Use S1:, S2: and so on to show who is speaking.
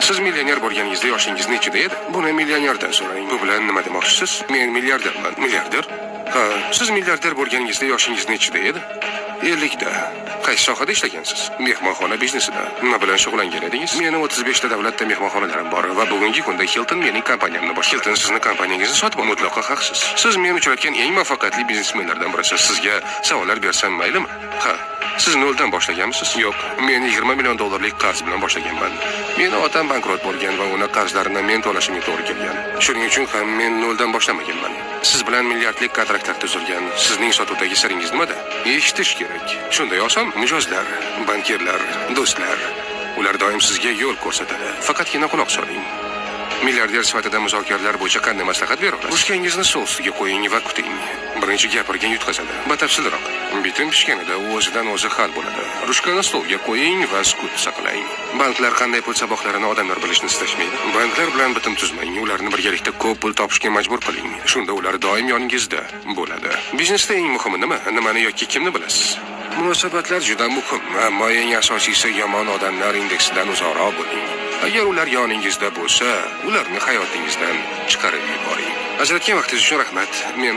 S1: Siz millioner bo'lganingizda yoshingiz nechida edi? Buni millionerdan so'rang. Bu bilan nima demoqchisiz? Men milliarderman. Milliarder? Ha, siz milliarder bo'lganingizda yoshingiz nechida edi? 50 da. Qaysi sohada ishlagansiz? Mehmonxona biznesida. Nima bilan shug'ullangan edingiz? Meni 35 ta davlatda mehmonxonalarim bor va bugungi kunda Hilton mening kompaniyamni boshqaradi. Hilton sizni kompaniyangizni sotib mutlaqo haqsiz. Siz men uchratgan eng muvaffaqiyatli biznesmenlardan birisiz. Sizga savollar bersam maylimi? Ha. Siz noldan boshlaganmisiz? Yo'q, men 20 million dollarlik qarz bilan boshlaganman. Meni otam bankrot bo'lgan va uni qarzlarini men to'lashimga to'g'ri kelgan. Shuning uchun ham men noldan boshlamaganman. Siz bilan milliardlik kontraktlar tuzilgan. Sizning sotuvdagi siringiz nimada? Eshitish kerak. Shunday oson. Mijozlar, bankirlar, do'stlar. Ular doim sizga yo'l ko'rsatadi. Faqatgina quloq soling. Milliarder sifatida muzokaralar bo'yicha qanday maslahat bera olasiz? Ruchkangizni stol ustiga qo'ying va kuting. Birinchi gapirgan yutqazadi. Batafsilroq. Bitim pishganida u o'zidan o'zi hal bo'ladi. Ruchkani stolga qo'ying va sukut saqlang. Banklar qanday pul saboqlarini odamlar bilishni istashmaydi. Banklar bilan bitim tuzmang. Ularni birgalikda ko'p pul topishga majbur qiling. Shunda ular doim yoningizda bo'ladi. Biznesda eng muhimi nima? Nimani yoki kimni bilasiz? Munosabatlar juda muhim, ammo eng asosiysi yomon odamlar indeksidan uzoqroq bo'ling. Agar ular yoningizda bo'lsa, ularni hayotingizdan chiqarib yuboring. Ajratgan vaqtingiz uchun rahmat. Men